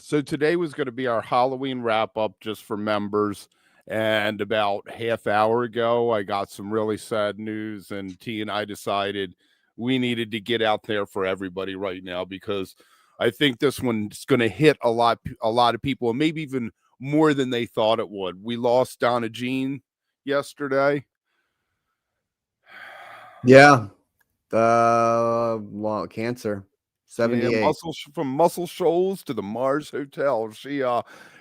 So today was going to be our Halloween wrap up just for members. And about half hour ago, I got some really sad news, and T and I decided we needed to get out there for everybody right now because I think this one's going to hit a lot of people, and maybe even more than they thought it would. We lost Donna Jean yesterday. Yeah, long cancer. 78. Yeah, from Muscle Shoals to the Mars Hotel.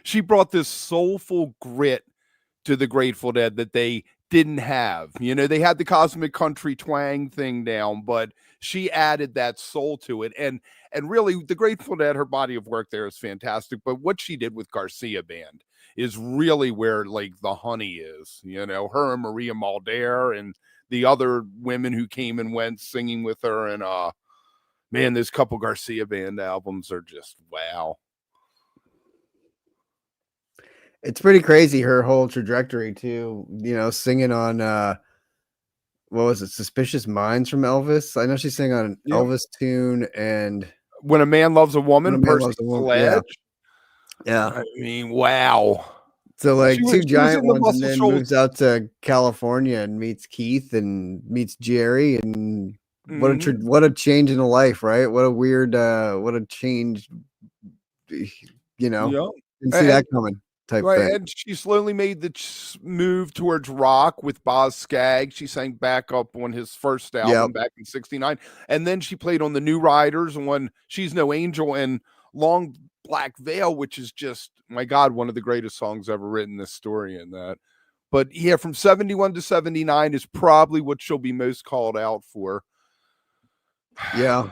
She brought this soulful grit to the Grateful Dead that they didn't have. You know, they had the cosmic country twang thing down, but she added that soul to it. And really, the Grateful Dead, her body of work there is fantastic. But what she did with Garcia Band is really where like the honey is. You know, her and Maria Muldaur and the other women who came and went singing with her, and man, those couple Garcia Band albums are just wow. It's pretty crazy, her whole trajectory too. You know, singing on what was it, Suspicious Minds from Elvis? I know she sang on an Elvis tune, and When a Man Loves a Woman, Percy Sledge. Yeah. I mean, wow. So like two giant ones, and then moves out to California and meets Keith and meets Jerry, and what a change in a life, right? What a weird what a change, you know. Didn't see that coming type thing. And she slowly made the move towards rock with Boz Scaggs. She sang back up on his first album back in '69, and then she played on the New Riders on She's No Angel and Long Black Veil, which is just, my God, one of the greatest songs ever written, this story in that. But yeah, from 71 to 79 is probably what she'll be most called out for. Yeah.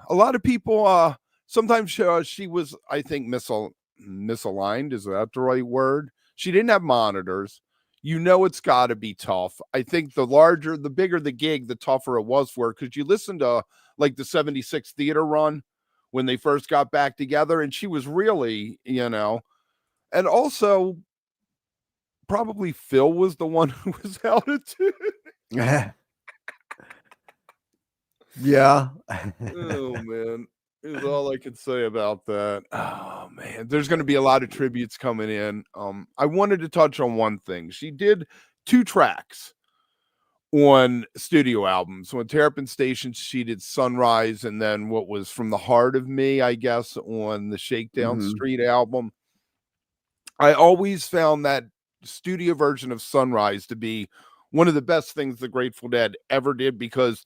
A lot of people, sometimes she was, I think, misaligned. Is that the right word? She didn't have monitors. You know, it's got to be tough. I think the bigger the gig, the tougher it was for her, because you listen to like the 76 theater run when they first got back together, and she was really, you know, and also probably Phil was the one who was out of tune. Yeah. Oh man, is all I can say about that. Oh man, there's going to be a lot of tributes coming in. I wanted to touch on one thing. She did 2 tracks on studio albums. On Terrapin Station, she did Sunrise, and then what was From the Heart of Me, I guess, on the Shakedown Street album. I always found that studio version of Sunrise to be one of the best things the Grateful Dead ever did, because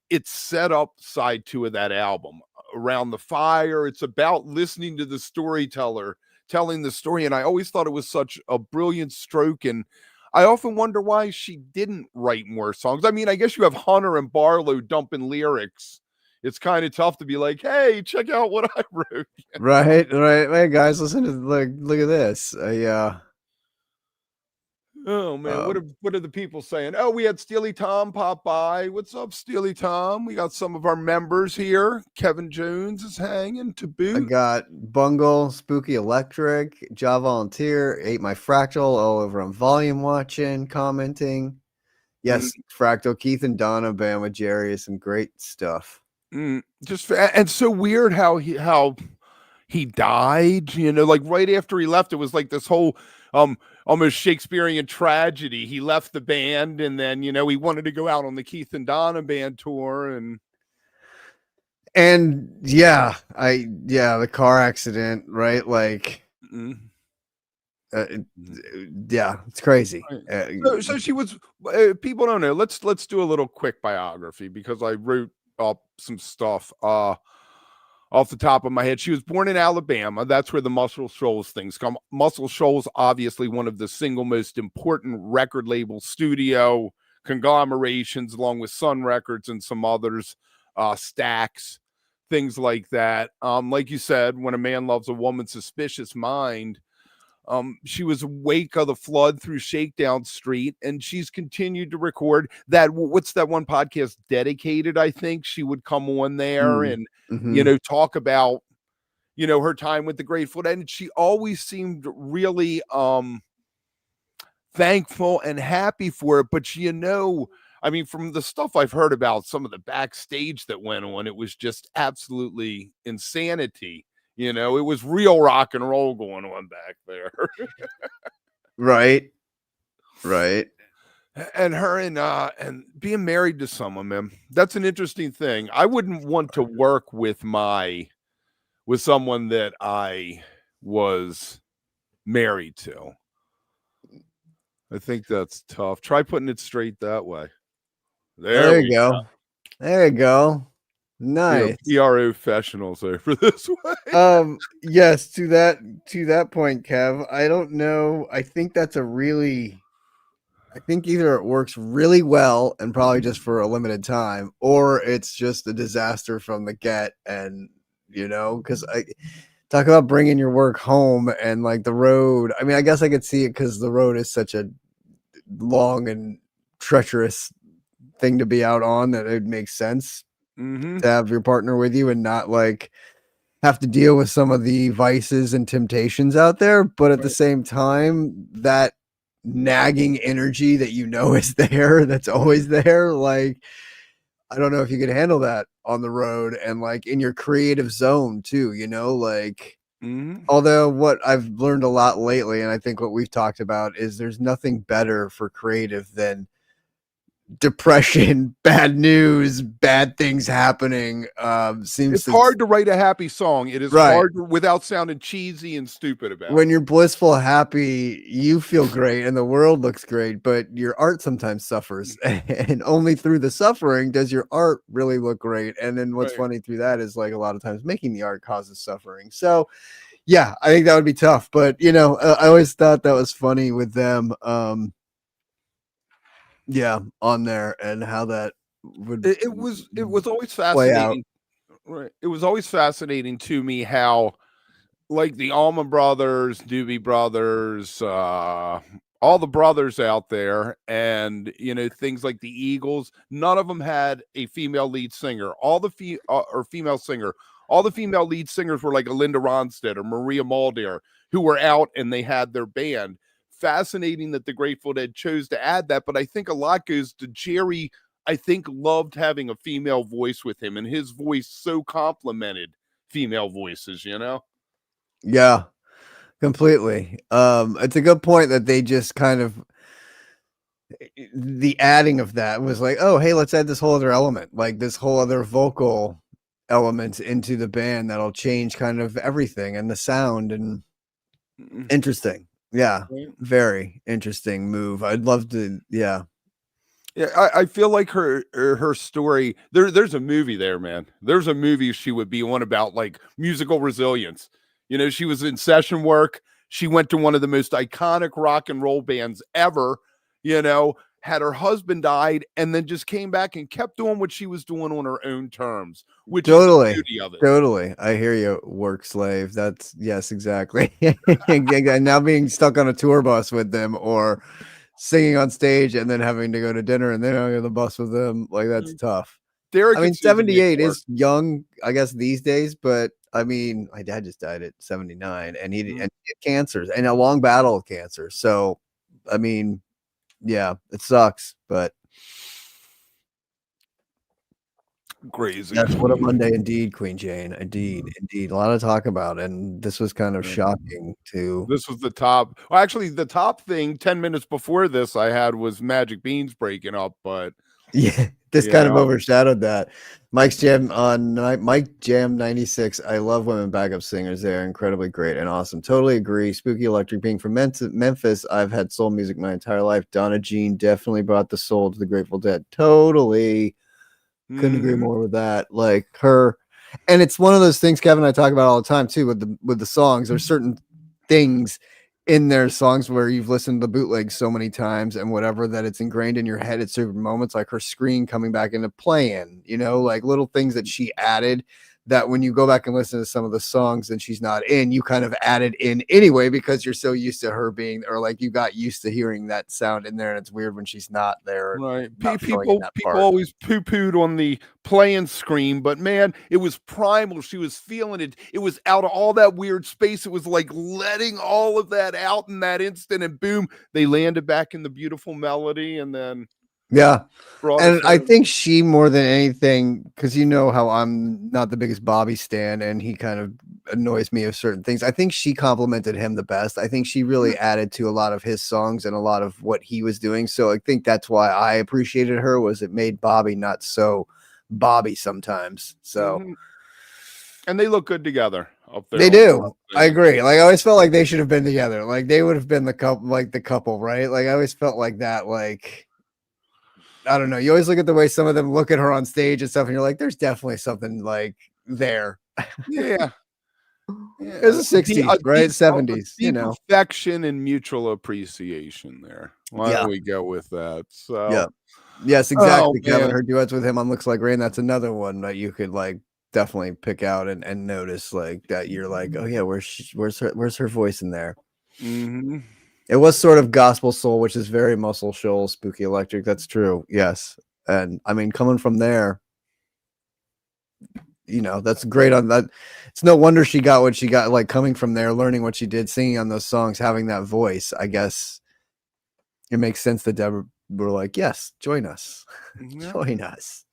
it's set up side 2 of that album. Around the Fire, it's about listening to the storyteller telling the story, and I always thought it was such a brilliant stroke, and I often wonder why she didn't write more songs. I mean, I guess you have Hunter and Barlow dumping lyrics. It's kind of tough to be like, hey, check out what I wrote. Right. Hey guys, listen to look at this. Oh man, what are the people saying? Oh, we had Steely Tom pop by. What's up, Steely Tom? We got some of our members here. Kevin Jones is hanging to boot. I got Bungle, Spooky Electric, Ja Volunteer, Ate My Fractal, all over on Volume watching, commenting. Yes, Fractal, Keith and Donna Band with Jerry is some great stuff. Just and so weird how he died. You know, like right after he left, it was like this whole almost Shakespearean tragedy. He left the band, and then, you know, he wanted to go out on the Keith and Donna Band tour, and the car accident, right? Like, it's crazy. So she was. People don't know. Let's do a little quick biography, because I wrote up some stuff off the top of my head. She was born in Alabama. That's where the Muscle Shoals things come. Muscle Shoals, obviously one of the single most important record label studio conglomerations, along with Sun Records and some others, Stax, things like that. Like you said, When a Man Loves a Woman, Suspicious Mind. She was Wake of the Flood through Shakedown Street, and she's continued to record that. What's that one podcast, Dedicated? I think she would come on there and, you know, talk about, you know, her time with the Grateful Dead. And she always seemed really thankful and happy for it. But, you know, I mean, from the stuff I've heard about some of the backstage that went on, it was just absolutely insanity. You know, it was real rock and roll going on back there. Right. And her and being married to someone, man, that's an interesting thing. I wouldn't want to work with someone that I was married to. I think that's tough. Try putting it straight that way. There you go. There you go. Nice. PRO professionals over this way. Yes, to that point, Kev. I don't know. I think either it works really well and probably just for a limited time, or it's just a disaster from the get. And because I talk about bringing your work home and like the road. I mean, I guess I could see it because the road is such a long and treacherous thing to be out on that it makes sense to have your partner with you and not like have to deal with some of the vices and temptations out there. But at the same time, that nagging energy that is there, that's always there, like I don't know if you could handle that on the road and like in your creative zone too, although what I've learned a lot lately, and I think what we've talked about, is there's nothing better for creative than depression, bad news, bad things happening. It's hard to write a happy song. It is hard without sounding cheesy and stupid about it. When you're blissful, happy, you feel great and the world looks great, but your art sometimes suffers. And only through the suffering does your art really look great. And then what's funny through that is like a lot of times making the art causes suffering. So yeah, I think that would be tough. But I always thought that was funny with them. On there and how that would it was always fascinating. Right. It was always fascinating to me how like the Allman Brothers, Doobie Brothers, all the brothers out there, and things like the Eagles, none of them had a female lead singer. All the female singer. All the female lead singers were like a Linda Ronstadt or Maria Muldaur, who were out and they had their band. Fascinating that the Grateful Dead chose to add that, but I think a lot goes to Jerry. I think loved having a female voice with him, and his voice so complemented female voices, Yeah, completely. It's a good point that they just kind of, the adding of that was like, oh, hey, let's add this whole other element, like this whole other vocal element into the band that'll change kind of everything and the sound. And interesting. Yeah, very interesting move. I'd love to. Yeah, I feel like her story. There's a movie there, man. There's a movie she would be on about like musical resilience. She was in session work. She went to one of the most iconic rock and roll bands ever. Had her husband died, and then just came back and kept doing what she was doing on her own terms, which is the beauty of it. Totally. I hear you, work slave. That's yes, exactly. And now being stuck on a tour bus with them or singing on stage and then having to go to dinner and then on the bus with them, like that's tough. I mean, 78 is young, I guess, these days, but I mean, my dad just died at 79 and he had cancer and a long battle of cancer. So, I mean, yeah, it sucks, but crazy. That's what a Monday indeed, Queen Jane. Indeed. A lot to talk about, and this was kind of shocking too. This was the top. Well, actually, the top thing 10 minutes before this I had was Magic Beans breaking up, but yeah, this kind of overshadowed that. Mike Jam 96. I love women backup singers. They're incredibly great and awesome. Totally agree. Spooky Electric being from Memphis. I've had soul music my entire life. Donna Jean definitely brought the soul to the Grateful Dead. Totally. Couldn't agree more with that. Like her, and it's one of those things Kevin and I talk about all the time too with the songs. There's certain things in their songs where you've listened to the bootleg so many times and whatever that it's ingrained in your head at certain moments, like her screen coming back into playing, like little things that she added that when you go back and listen to some of the songs and she's not in, you kind of added in anyway because you're so used to her being, or like you got used to hearing that sound in there, and it's weird when she's not there. Right. People always poo-pooed on the playing screen, but man, it was primal. She was feeling it. It was out of all that weird space. It was like letting all of that out in that instant, and boom, they landed back in the beautiful melody, and then Yeah. And I think she, more than anything, because you know how I'm not the biggest Bobby stan, and he kind of annoys me of certain things. I think she complimented him the best. I think she really added to a lot of his songs and a lot of what he was doing. So I think that's why I appreciated her, was it made Bobby not so Bobby sometimes. So and they look good together up there. They do. I agree. Like I always felt like they should have been together. Like they would have been the couple, right? Like I always felt like that. Like I don't know. You always look at the way some of them look at her on stage and stuff, and you're like, there's definitely something like there. Yeah. It was the 60s, right? 70s, you know. Affection and mutual appreciation there. Why don't we go with that? So yeah. Yes, exactly. Kevin, her duets with him on Looks Like Rain. That's another one that you could like definitely pick out and notice, like that you're like, oh yeah, where's her voice in there? It was sort of gospel soul, which is very Muscle Shoals, Spooky Electric. That's true. Yes. And I mean, coming from there, you know, that's great on that. It's no wonder she got what she got, like coming from there, learning what she did, singing on those songs, having that voice. I guess it makes sense that Deborah were like, yes, join us. Join us.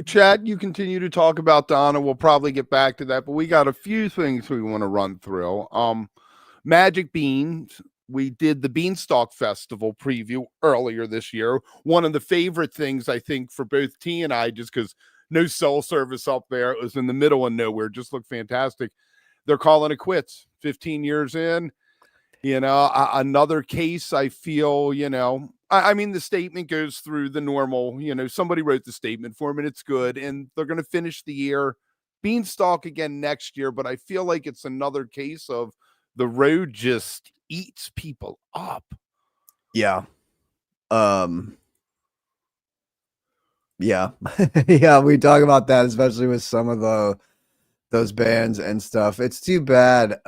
Chad, you continue to talk about Donna. We'll probably get back to that, but we got a few things we want to run through. Magic Beans. We did the Beanstalk Festival preview earlier this year. One of the favorite things, I think, for both T and I, just because no cell service up there. It was in the middle of nowhere. Just looked fantastic. They're calling it quits 15 years in. You know, another case, I feel, you know, I mean, the statement goes through the normal, you know, somebody wrote the statement for them and it's good. And they're going to finish the year Beanstalk again next year. But I feel like it's another case of the road just eats people up. Yeah. Yeah. Yeah, we talk about that, especially with some of those bands and stuff. It's too bad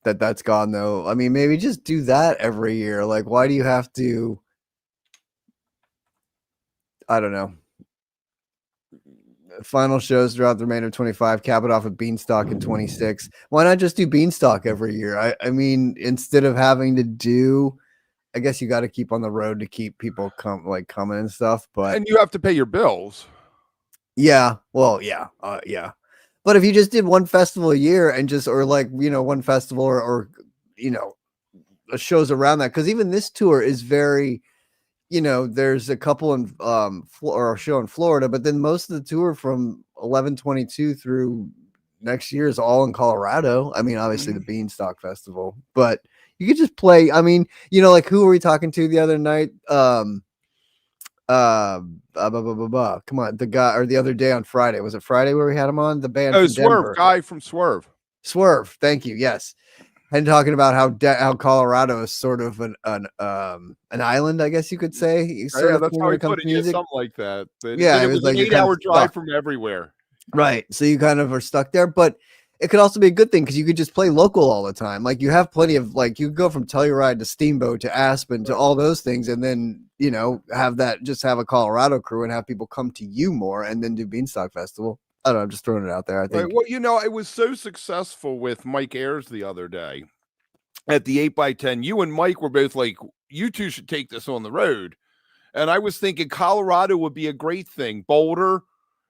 that's gone though. I mean, maybe just do that every year. Like, why do you have to? I don't know. Final shows throughout the remainder of 25, cap it off at Beanstalk in 26. Why not just do Beanstalk every year? I mean, instead of having to do, I guess you got to keep on the road to keep people coming and stuff. But and you have to pay your bills. Yeah. Well, yeah. Yeah. But if you just did one festival a year and just, or like, you know, one festival or you know, shows around that, because even this tour is very, you know, there's a couple in or a show in Florida, but then most of the tour from 11/22 through next year is all in Colorado. I mean, obviously the Beanstalk Festival, but you could just play. I mean, you know, like who were we talking to the other night? Come on, the guy, or the other day on Friday, was it Friday where we had him on? The band from Swerve Denver. Guy from Swerve. Thank you. Yes. And talking about how Colorado is sort of an island, I guess you could say. That's how he put it. Yeah, something like that. Yeah, it was like an 8-hour drive from everywhere. Right. So you kind of are stuck there, but it could also be a good thing because you could just play local all the time. Like you have plenty of, like, you could go from Telluride to Steamboat to Aspen to all those things, and then, you know, have a Colorado crew and have people come to you more, and then do Beanstalk Festival. I don't know, I'm just throwing it out there. I think. Right. Well, you know, I was so successful with Mike Ayers the other day at the 8x10. You and Mike were both like, you two should take this on the road. And I was thinking Colorado would be a great thing. Boulder,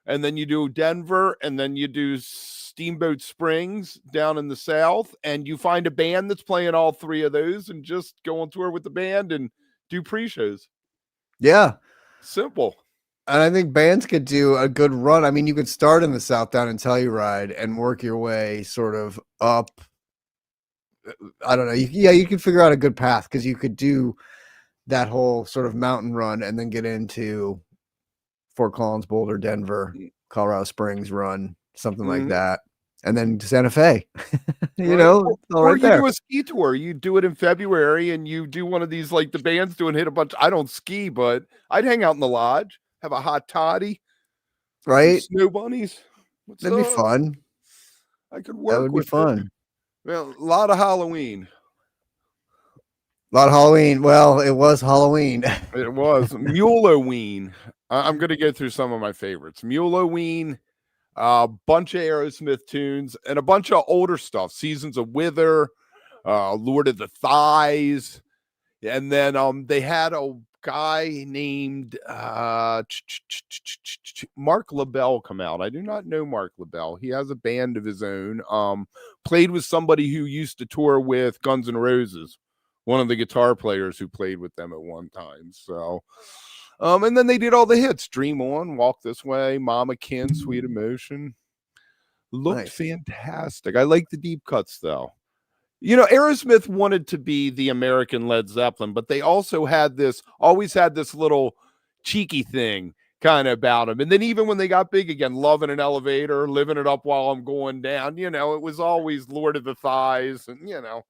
and then you do Denver, and then you do Steamboat Springs down in the south, and you find a band that's playing all three of those and just go on tour with the band and do pre-shows. Yeah. Simple. And I think bands could do a good run. I mean, you could start in the South down in Telluride and work your way sort of up. I don't know. You could figure out a good path, because you could do that whole sort of mountain run and then get into Fort Collins, Boulder, Denver, Colorado Springs run, something like that. And then to Santa Fe, you know, or you do a ski tour. You do it in February and you do one of these, like the band's doing, hit a bunch. I don't ski, but I'd hang out in the lodge, have a hot toddy, right? Snow bunnies. That'd be fun. I could work. That would be fun. Well, a lot of Halloween. Well, it was Halloween. It was Muleween. I'm going to go through some of my favorites. Muleween, a bunch of Aerosmith tunes, and a bunch of older stuff. Seasons of Wither, Lord of the Thighs. And then they had a guy named Mark LaBelle come out. I do not know Mark LaBelle. He has a band of his own. Played with somebody who used to tour with Guns N' Roses, one of the guitar players who played with them at one time. So and then they did all the hits: Dream On, Walk This Way, Mama Kin, Sweet Emotion. Looked fantastic. I like the deep cuts though. You know, Aerosmith wanted to be the American Led Zeppelin, but they also always had this little cheeky thing kind of about them. And then even when they got big again, Loving an Elevator, Living It Up While I'm Going Down, you know, it was always Lord of the Thighs. And, you know,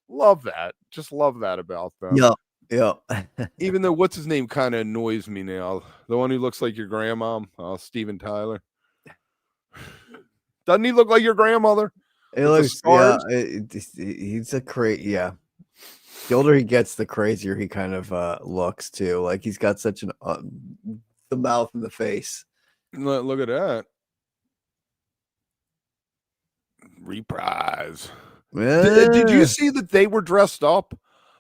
love that. Just love that about them. Yeah. Even though, what's his name kind of annoys me now. The one who looks like your grandma, Steven Tyler. Doesn't he look like your grandmother? It looks, he's a the older he gets, the crazier he kind of looks too. Like he's got such an the mouth and the face. Look at that. Reprise. Did you see that they were dressed up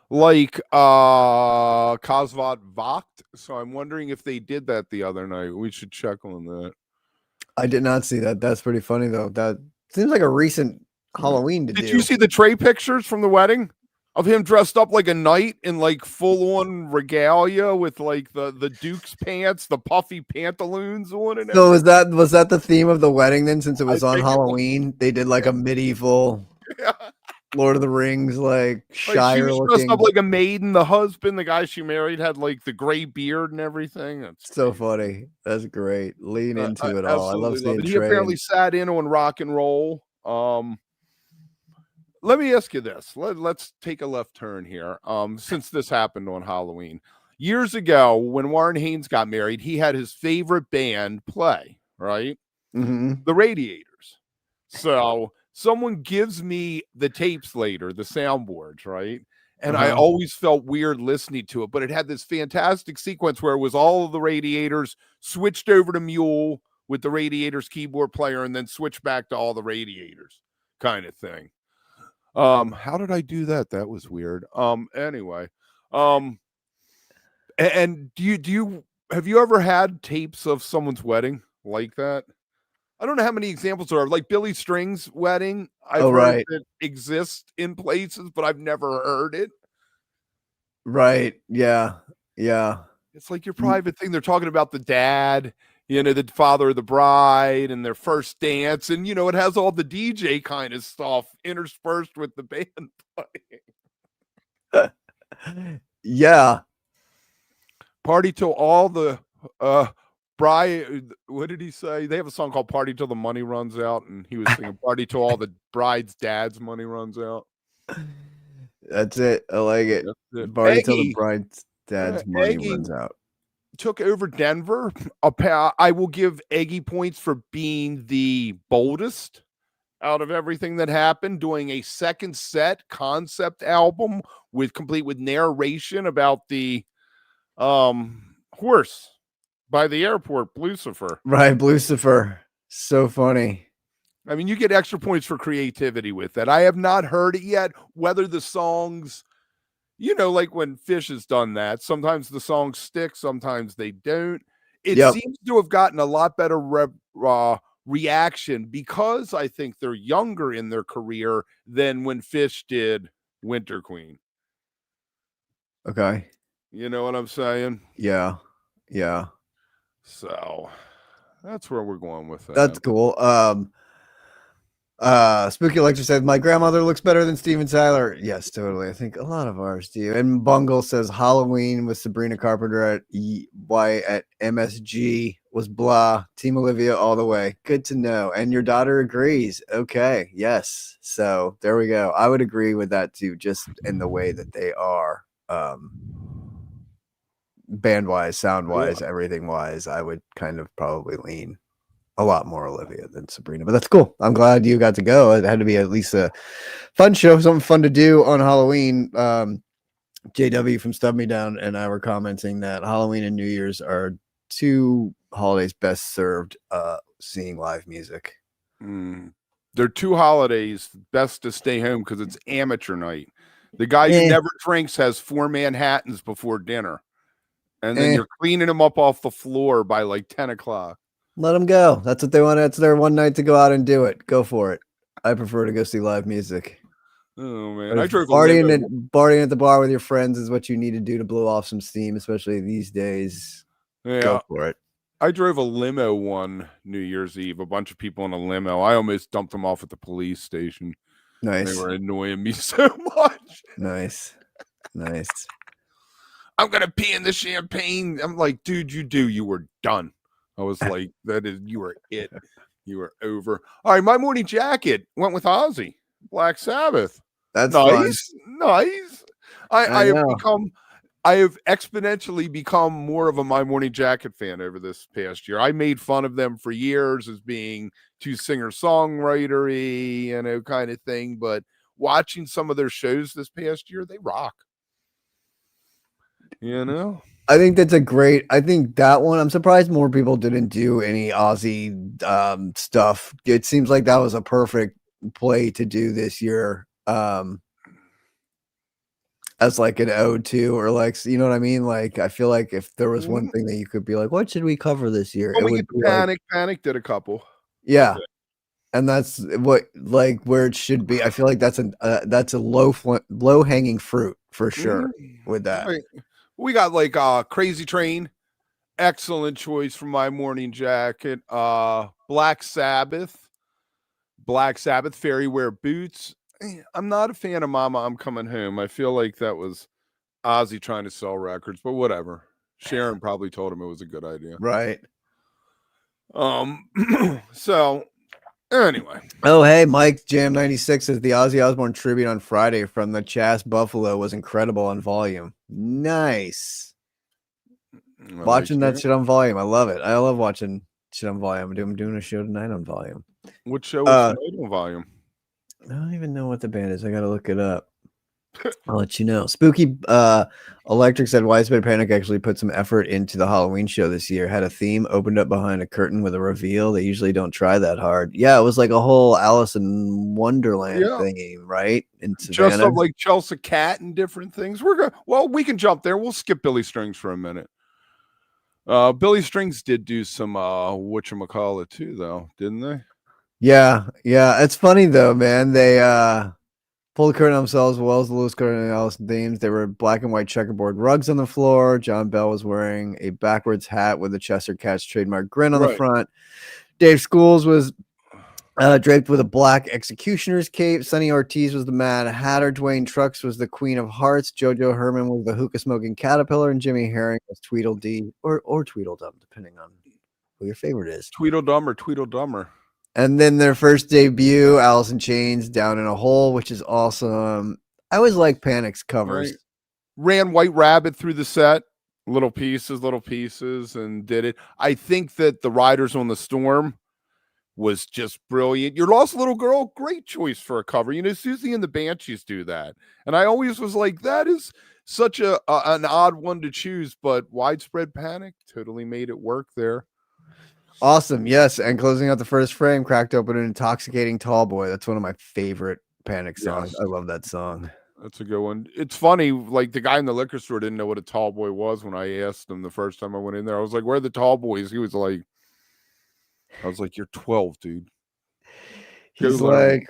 like Kosvat Vogt? So I'm wondering if they did that the other night. We should check on that. I did not see that. That's pretty funny though. That seems like a recent Halloween to do. Did you see the Trey pictures from the wedding of him dressed up like a knight in like full-on regalia with like the Duke's pants, the puffy pantaloons on? And so was that the theme of the wedding then? Since it was on Halloween, they did like a medieval Lord of the Rings like Shire. She was dressed up like a maiden. The husband, the guy she married, had like the gray beard and everything. That's so funny. That's great. Lean into it all. I love seeing Trey. He apparently sat in on rock and roll. Let me ask you this. Let's take a left turn here. Since this happened on Halloween. Years ago, when Warren Haynes got married, he had his favorite band play, right? Mm-hmm. The Radiators. So someone gives me the tapes later, the soundboards, right? And I always felt weird listening to it, but it had this fantastic sequence where it was all of the Radiators switched over to Mule with the Radiators keyboard player and then switched back to all the Radiators kind of thing. How did I do that? That was weird. Anyway, and have you ever had tapes of someone's wedding like that? I don't know how many examples there are. Like Billy String's wedding, I've heard it exists in places, but I've never heard it. Right. Yeah. It's like your private thing. They're talking about the dad, you know, the father of the bride and their first dance. And, you know, it has all the DJ kind of stuff interspersed with the band playing. Yeah. Party till all the bride, what did he say? They have a song called Party Till the Money Runs Out, and he was singing Party Till all the bride's dad's money runs out. That's it. I like it. Party till the bride's dad's money runs out. Took over Denver. I will give Eggy points for being the boldest out of everything that happened, doing a second set concept album complete with narration about the horse by the airport, Blucifer. Right, Blucifer. So funny. I mean, you get extra points for creativity with that. I have not heard it yet, whether the songs, you know, like when Fish has done that, sometimes the songs stick, sometimes they don't. It seems to have gotten a lot better reaction because I think they're younger in their career than when Fish did Winter Queen. Okay. You know what I'm saying? Yeah. So that's where we're going with that. That's cool. Spooky Electra said, my grandmother looks better than Steven Tyler. Yes, totally. I think a lot of ours do. And Bungle says Halloween with Sabrina Carpenter at MSG was blah. Team Olivia all the way. Good to know. And your daughter agrees. Okay. Yes. So there we go. I would agree with that too, just in the way that they are. Band wise, sound wise, everything wise, I would kind of probably lean a lot more Olivia than Sabrina, but that's cool. I'm glad you got to go. It had to be at least a fun show, something fun to do on Halloween. JW from Stub Me Down and I were commenting that Halloween and New Year's are two holidays best served seeing live music. They're two holidays best to stay home because it's amateur night. The guy who never drinks has 4 Manhattans before dinner. And then you're cleaning them up off the floor by like 10 o'clock. Let them go. That's what they want. It's their one night to go out and do it. Go for it. I prefer to go see live music. Oh, man. I drove partying at the bar with your friends is what you need to do to blow off some steam, especially these days. Yeah. Go for it. I drove a limo one New Year's Eve, a bunch of people in a limo. I almost dumped them off at the police station. Nice. They were annoying me so much. Nice. I'm going to pee in the champagne. I'm like, dude, you were done. I was like, you were it. You were over. All right, my morning jacket went with Ozzy, Black Sabbath. That's nice. I have exponentially become more of a My Morning Jacket fan over this past year. I made fun of them for years as being too singer-songwritery, kind of thing. But watching some of their shows this past year, they rock. I think that's I think that one, I'm surprised more people didn't do any Ozzy stuff. It seems like that was a perfect play to do this year. As like an ode to, or like, you know what I mean? Like, I feel like if there was one thing that you could be like, what should we cover this year? Well, it would be Panic did a couple. Yeah. And that's where it should be. I feel like that's a low hanging fruit for sure with that. Right. We got like Crazy Train, excellent choice for My Morning Jacket. Black Sabbath, Fairy Wear Boots. I'm not a fan of Mama, I'm Coming Home. I feel like that was Ozzy trying to sell records, but whatever. Sharon probably told him it was a good idea. Right. So anyway. Oh, hey, Mike Jam 96 says the Ozzy Osbourne tribute on Friday from the Chas Buffalo was incredible on volume. Nice. Watching that shit on volume. I love it. I love watching shit on volume. I'm doing a show tonight on volume. What show is tonight on volume? I don't even know what the band is. I gotta look it up. I'll let you know. Spooky Electric said Widespread Panic actually put some effort into the Halloween show this year. Had a theme, opened up behind a curtain with a reveal. They usually don't try that hard. Yeah, it was like a whole Alice in Wonderland thingy, right? In Savannah. Just like Chelsea Cat and different things. We can jump there. We'll skip Billy Strings for a minute. Billy Strings did do some whatchamacallit too, though, didn't they? Yeah. It's funny though, man. They pulled the curtain on themselves as well as the Lewis curtain and Alice themes. They were black and white checkerboard rugs on the floor. John Bell was wearing a backwards hat with the Chester Cat's trademark grin on the front. Dave Schools was draped with a black executioner's cape. Sonny Ortiz was the Mad Hatter. Dwayne Trucks was the Queen of Hearts. Jojo Herman was the hookah smoking caterpillar, and Jimmy Herring was Tweedledee or Tweedledum, depending on who your favorite is. Tweedledum or Tweedledummer. And then their first debut, Alice in Chains, Down in a Hole, which is awesome. I always like Panic's covers. Right. Ran White Rabbit through the set, little pieces, and did it. I think that the Riders on the Storm was just brilliant. Your Lost Little Girl, great choice for a cover. Susie and the Banshees do that. And I always was like, that is such an odd one to choose, but Widespread Panic totally made it work there. Awesome. Yes. And closing out the first frame, Cracked Open an Intoxicating Tall Boy. That's one of my favorite Panic songs. Yes. I love that song. That's a good one. It's funny, like the guy in the liquor store didn't know what a tall boy was when I asked him the first time I went in there. I was like, where are the tall boys? He was like, I was like, you're 12, dude. He's like,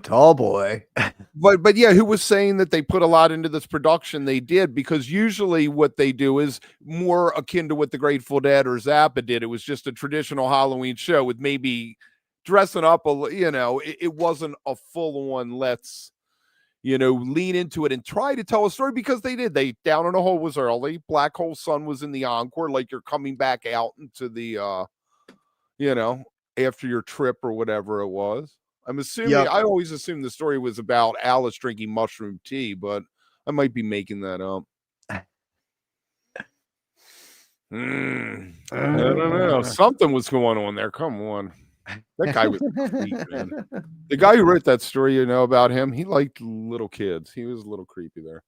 tall boy. but yeah, who was saying that they put a lot into this production? They did, because usually what they do is more akin to what the Grateful Dead or Zappa did. It was just a traditional Halloween show with maybe dressing up it wasn't a full-on let's lean into it and try to tell a story, because they did. They Down in a Hole was early. Black Hole Sun was in the encore, like you're coming back out into the after your trip or whatever it was. I'm assuming, I always assumed the story was about Alice drinking mushroom tea, but I might be making that up. I don't know. Something was going on there. Come on. That guy was creepy, man. The guy who wrote that story, about him, he liked little kids. He was a little creepy there.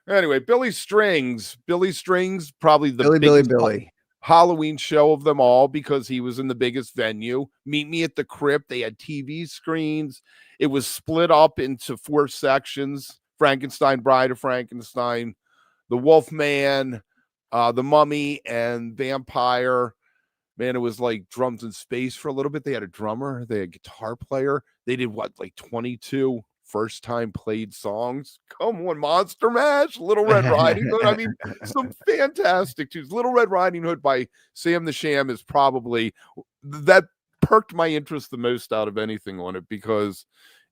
Anyway, Billy Strings, probably the Billy. Halloween show of them all, because he was in the biggest venue. Meet Me at the Crypt. They had TV screens. It was split up into 4 sections. Frankenstein, Bride of Frankenstein, The Wolfman, The Mummy, and Vampire. Man, it was like drums in space for a little bit. They had a drummer, they had a guitar player. They did what, like 22 first time played songs? Come on, Monster Mash, Little Red Riding Hood. I mean, some fantastic tunes. Little Red Riding Hood by Sam the Sham is probably that perked my interest the most out of anything on it, because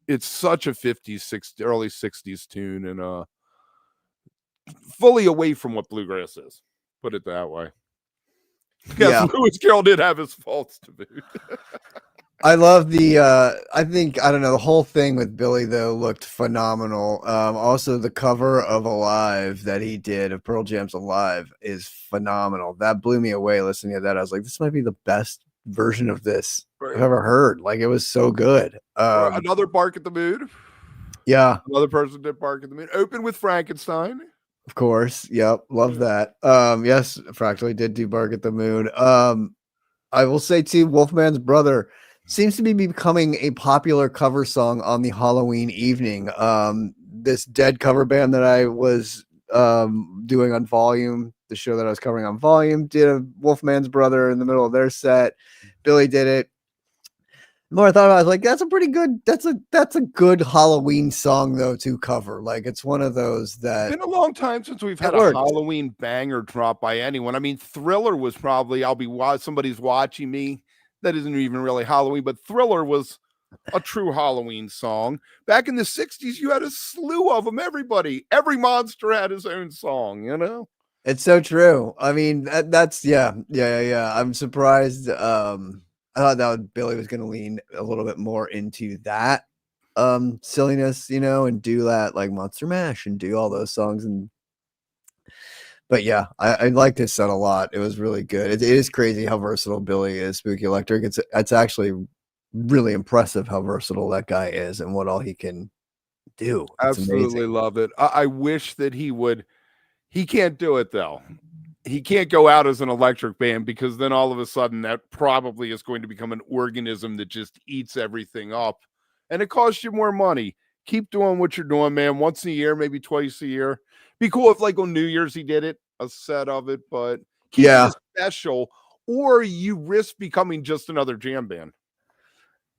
it's such a 50s, 60s, early 60s tune, and fully away from what bluegrass is. Put it that way. Yes, Lewis Carroll did have his faults to boot. I love the I don't know, the whole thing with Billy though looked phenomenal. Also the cover of Alive that he did of Pearl Jam's Alive is phenomenal. That blew me away listening to that. I was like, this might be the best version of this I've ever heard. Like, it was so good. Another Bark at the Moon. Yeah. Another person did Bark at the Moon. Open with Frankenstein. Of course. Yep. Love that. Yes, Fractally did do Bark at the Moon. I will say too, Wolfman's Brother seems to be becoming a popular cover song on the Halloween evening. This Dead cover band that I was doing on Volume, the show that I was covering on Volume, did a Wolfman's Brother in the middle of their set. Billy did it. The more I thought about it, I was like, that's a pretty good, that's a good Halloween song though to cover. Like, it's one of those that it's been a long time since we've had a Halloween banger drop by anyone. I mean, Thriller was probably somebody's watching me. That isn't even really Halloween, but Thriller was a true Halloween song. Back in the 60s, you had a slew of them. Every monster had his own song, you know? It's so true. I mean, that's yeah. I'm surprised. I thought that Billy was going to lean a little bit more into that silliness, you know, and do that like Monster Mash and do all those songs. But yeah, I liked his set a lot. It was really good. It is crazy how versatile Billy is. Spooky Electric. It's actually really impressive how versatile that guy is and what all he can do. It's absolutely amazing. love it. I wish that he would. He can't do it though. He can't go out as an electric band, because then all of a sudden that probably is going to become an organism that just eats everything up, and it costs you more money. Keep doing what you're doing, man. Once a year, maybe twice a year. Be cool if like on New Year's he did it, a set of it, but keep it special, or you risk becoming just another jam band.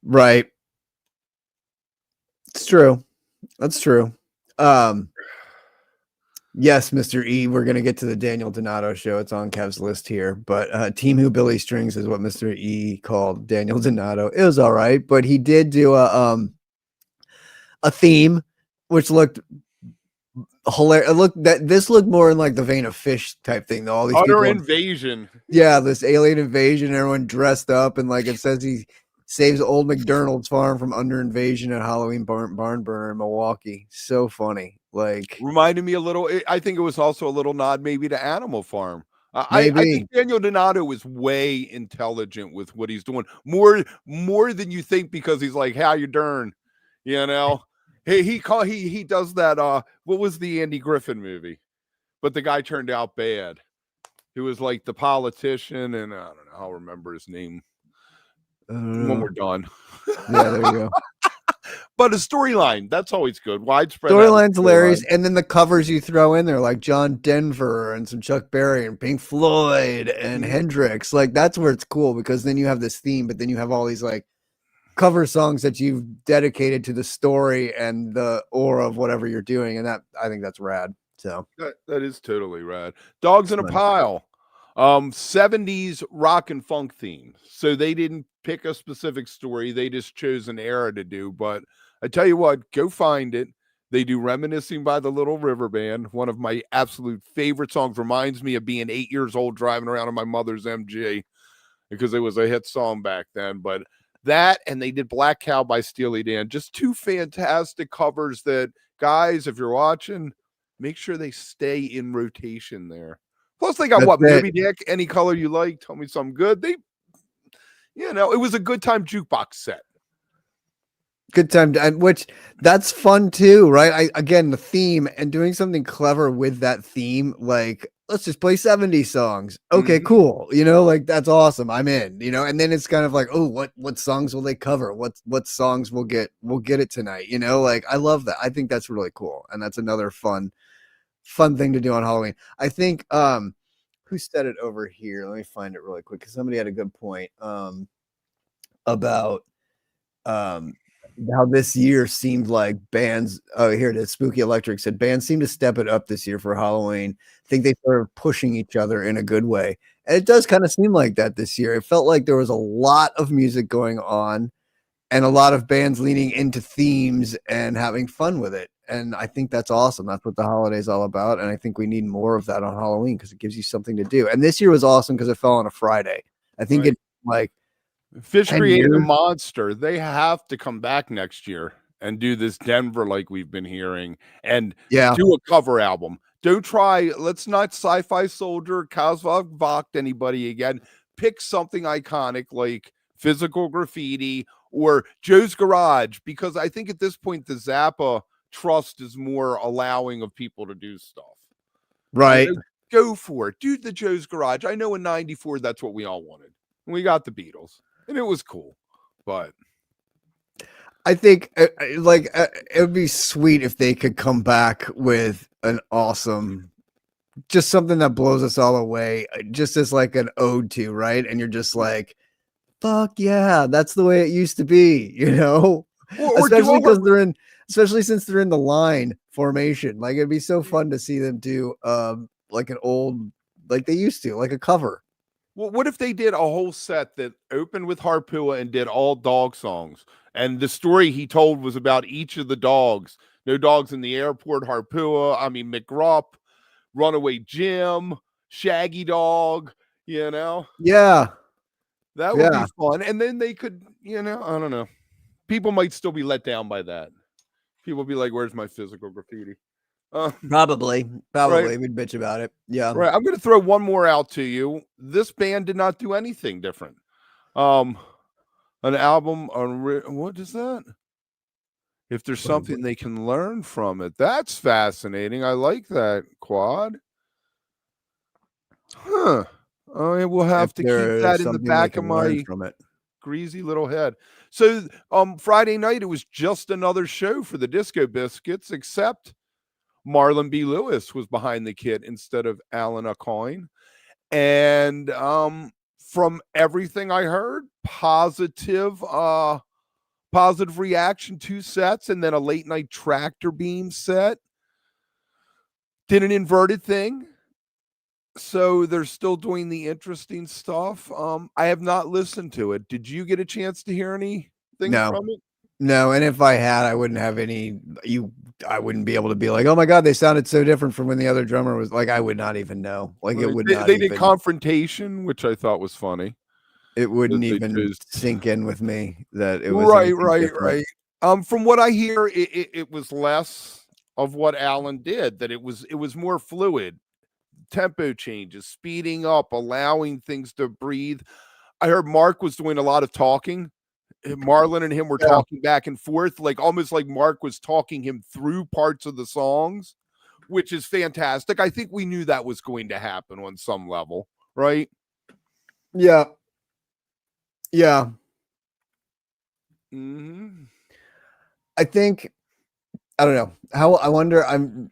Right. It's true. That's true. Yes, Mr. E, we're going to get to the Daniel Donato show. It's on Kev's list here, but Team Who Billy Strings is what Mr. E called Daniel Donato. It was all right, but he did do a theme, which looked hilarious. This looked more in like the vein of Fish type thing, though. All these utter invasion. Yeah, this alien invasion, everyone dressed up, and like it says he saves old McDonald's farm from under invasion at Halloween barn burner in Milwaukee. So funny. Like, reminded me a little. I think it was also a little nod maybe to Animal Farm. I think Daniel Donato is way intelligent with what he's doing, more than you think, because he's like, how you darn, you know. He does that. What was the Andy Griffin movie? But the guy turned out bad. He was like the politician, and I don't know. I'll remember his name when we're done. Yeah, there you go. But a storyline, that's always good. Widespread storyline's hilarious, and then the covers you throw in there, like John Denver and some Chuck Berry and Pink Floyd and Hendrix. Like, that's where it's cool, because then you have this theme, but then you have all these like cover songs that you've dedicated to the story and the aura of whatever you're doing, and that, I think that's rad. So that is totally rad. Dogs in a Pile, 70s rock and funk theme. So they didn't pick a specific story, they just chose an era to do. But I tell you what, go find it. They do Reminiscing by the Little River Band, one of my absolute favorite songs. Reminds me of being 8 years old driving around in my mother's MG, because it was a hit song back then. But that, and they did Black Cow by Steely Dan. Just two fantastic covers that, guys, if you're watching, make sure they stay in rotation there. Plus, they got Moby Dick, Any Color You Like, Tell Me Something Good. They, you know, it was a good time jukebox set. Good time, which that's fun too, right? Again, the theme and doing something clever with that theme, like let's just play 70s songs. Okay, cool. You know, like that's awesome. I'm in, you know, and then it's kind of like, oh, what songs will they cover? What songs we'll get it tonight, you know? Like I love that. I think that's really cool. And that's another fun thing to do on Halloween. I think who said it over here? Let me find it really quick because somebody had a good point about how this year seemed like bands. Oh, here it is. Spooky Electric said bands seem to step it up this year for Halloween. I think they started pushing each other in a good way. And it does kind of seem like that this year. It felt like there was a lot of music going on and a lot of bands leaning into themes and having fun with it. And I think that's awesome. That's what the holiday's all about. And I think we need more of that on Halloween because it gives you something to do. And this year was awesome because it fell on a Friday. I think it like Fish created a monster. They have to come back next year and do this Denver like we've been hearing and do a cover album. Don't try. Let's not Sci-Fi Soldier, Kozlov Vogt anybody again. Pick something iconic like Physical Graffiti or Joe's Garage, because I think at this point the Zappa trust is more allowing of people to do stuff. Right. You know, go for it. Do the Joe's Garage. I know in 94 that's what we all wanted. We got the Beatles. And it was cool, but I think it would be sweet if they could come back with an awesome, just something that blows us all away, just as like an ode to, right? And you're just like, fuck yeah, that's the way it used to be, you know? Especially because especially since they're in the line formation. Like it'd be so fun to see them do like an old, like they used to, like a cover. Well, what if they did a whole set that opened with Harpua and did all dog songs? And the story he told was about each of the dogs. No dogs in the airport, Harpua, McGrupp, Runaway Jim, Shaggy Dog, you know? Yeah. That would be fun. And then they could, you know, I don't know. People might still be let down by that. People be like, where's my Physical Graffiti? Probably right. We'd bitch about it. Yeah. Right. I'm going to throw one more out to you. This band did not do anything different. An album on what is that? If there's something they can learn from it, that's fascinating. I like that, Quad. Huh. We'll have to keep that in the back of my greasy little head. So Friday night, it was just another show for the Disco Biscuits, except Marlon B. Lewis was behind the kit instead of Alan Acoin. And from everything I heard, positive reaction, 2 sets, and then a late night tractor beam set. Did an inverted thing. So they're still doing the interesting stuff. I have not listened to it. Did you get a chance to hear anything from it? No, and if I had, I wouldn't have any. I wouldn't be able to be like, oh my god, they sounded so different from when the other drummer was. Like, I would not even know. Like, it would not. They did Confrontation, which I thought was funny. It wouldn't even sink in with me that it was right. From what I hear, it was less of what Alan did. That it was more fluid, tempo changes, speeding up, allowing things to breathe. I heard Mark was doing a lot of talking. Marlon and him were talking back and forth, like almost like Mark was talking him through parts of the songs, which is fantastic. I think we knew that was going to happen on some level, right? Yeah. Mm-hmm. I think, I don't know how. I wonder. I don't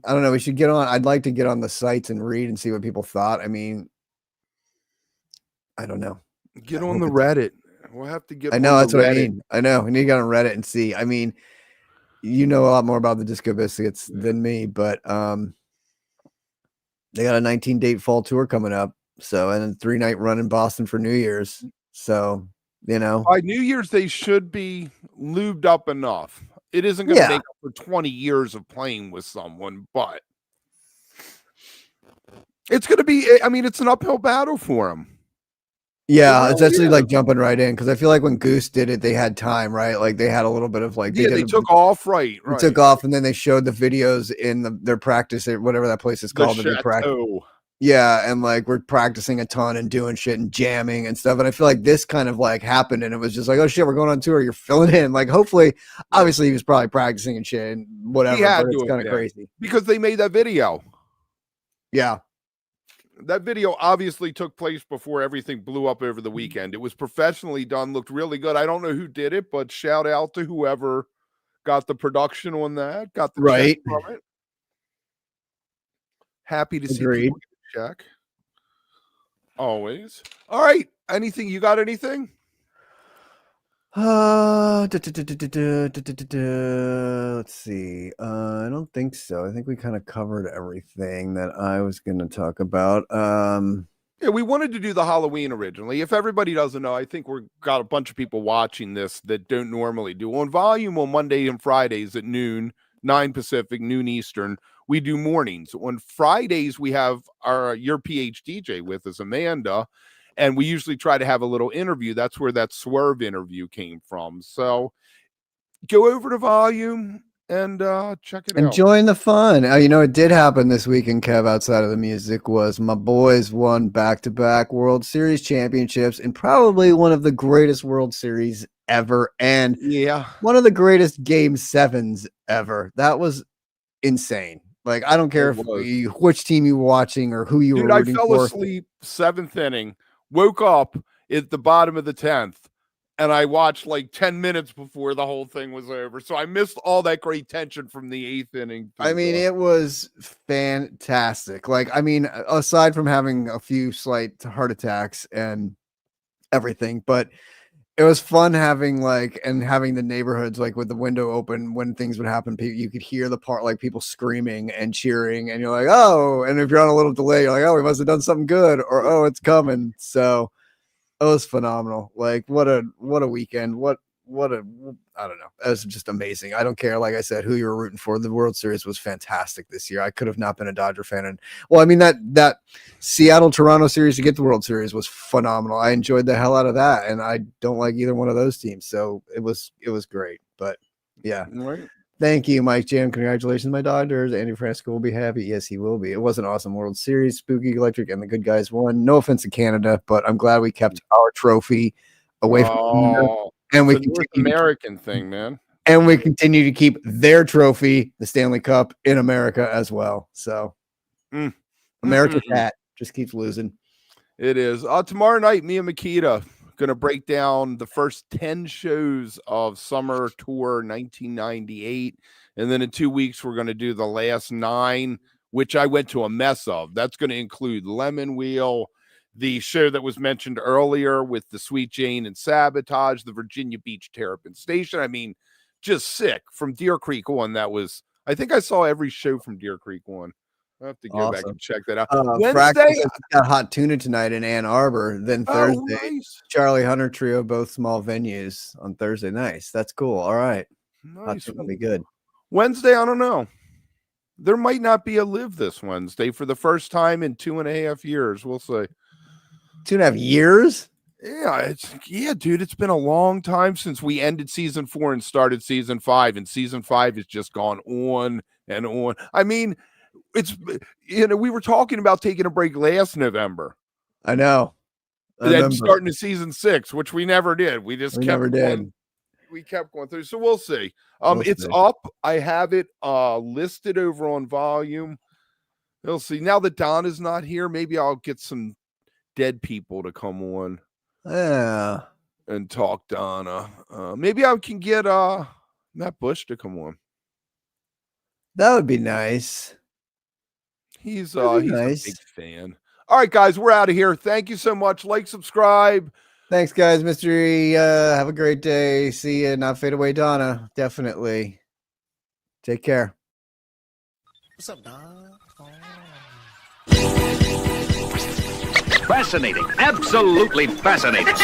know. We should get on. I'd like to get on the sites and read and see what people thought. I mean, I don't know. Get on the Reddit. We'll have to get. I know that's what I mean. I know. We need to get on Reddit and see. I mean, you know a lot more about the Disco Biscuits than me, but they got a 19-date fall tour coming up. So, and a 3-night run in Boston for New Year's. So, you know, by New Year's they should be lubed up enough. It isn't going to make up for 20 years of playing with someone, but it's going to be. I mean, it's an uphill battle for them. Yeah, it's actually like jumping right in because I feel like when Goose did it, they had time, right? Like they had a little bit of like they took off, right? They took off, and then they showed the videos in their practice at whatever that place is called. The practice. Yeah, and like we're practicing a ton and doing shit and jamming and stuff. And I feel like this kind of like happened, and it was just like, oh shit, we're going on tour. You're filling in. Like hopefully, obviously, he was probably practicing and shit and whatever. But it's kind of crazy because they made that video. Yeah. That video obviously took place before everything blew up over the weekend. It was professionally done, looked really good. I don't know who did it, but shout out to whoever got the production on that, got the check from it. Happy to see people get a check. Always. All right. Anything? You got anything? Let's see. I don't think so. I think we kind of covered everything that I was going to talk about. Yeah, we wanted to do the Halloween originally. If everybody doesn't know, I think we've got a bunch of people watching this that don't normally do. On Volume on Monday and Fridays at noon, 9 Pacific, noon Eastern, we do mornings. On Fridays, we have your PhDJ with us, Amanda, and we usually try to have a little interview. That's where that Swerve interview came from. So go over to Volume and check it out. Join the fun. It did happen this weekend, Kev, outside of the music, was my boys won back-to-back World Series championships in probably one of the greatest World Series ever. And one of the greatest Game 7s ever. That was insane. Like, I don't care which team you were watching or who you were rooting for. I fell asleep 7th inning. Woke up at the bottom of the 10th, and I watched like 10 minutes before the whole thing was over. So I missed all that great tension from the 8th inning. It was fantastic. Aside from having a few slight heart attacks and everything, but it was fun having the neighborhoods with the window open when things would happen. You could hear the part people screaming and cheering, and you're like, oh, and if you're on a little delay, you're like, oh, we must have done something good, or oh, it's coming. So it was phenomenal. What a weekend. I don't know. It was just amazing. I don't care, like I said, who you were rooting for. The World Series was fantastic this year. I could have not been a Dodger fan. And that Seattle-Toronto series to get the World Series was phenomenal. I enjoyed the hell out of that, and I don't like either one of those teams. So it was great. But yeah. Right. Thank you, Mike Jam. Congratulations, my Dodgers. Andy Frasco will be happy. Yes, he will be. It was an awesome World Series. Spooky Electric and the good guys won. No offense to Canada, but I'm glad we kept our trophy away from Canada. And we North American thing, man. And we continue to keep their trophy, the Stanley Cup, in America as well. So America's hat just keeps losing. It is. Tomorrow night, me and Makita going to break down the first 10 shows of Summer Tour 1998. And then in 2 weeks, we're going to do the last 9, which I went to a mess of. That's going to include Lemon Wheel, the show that was mentioned earlier with the Sweet Jane and Sabotage, the Virginia Beach Terrapin Station. Just sick. From Deer Creek on, that was, I think I saw every show from Deer Creek on. I'll have to go back and check that out. Wednesday, got Hot Tuna tonight in Ann Arbor. Then Thursday, nice. Charlie Hunter Trio, both small venues on Thursday. Nice. That's cool. All right. Nice. Hot Tuna will be good. Wednesday, I don't know. There might not be a live this Wednesday for the first time in 2.5 years. We'll see. 2.5 years? Yeah, dude, it's been a long time since we ended season 4 and started season 5, and season 5 has just gone on and on. It's, we were talking about taking a break last November. I know. Then starting to season 6, which we never did. We never did. We kept going through. So we'll see. It's up. I have it listed over on Volume. We'll see. Now that Donna's not here, maybe I'll get some dead people to come on and talk Donna. Maybe I can get Matt Bush to come on. That would be nice. He's nice. A big fan. All right, guys, we're out of here. Thank you so much. Like, subscribe. Thanks, guys. Mystery. Have a great day. See you. Not fade away, Donna. Definitely. Take care. What's up, Don? Fascinating. Absolutely fascinating.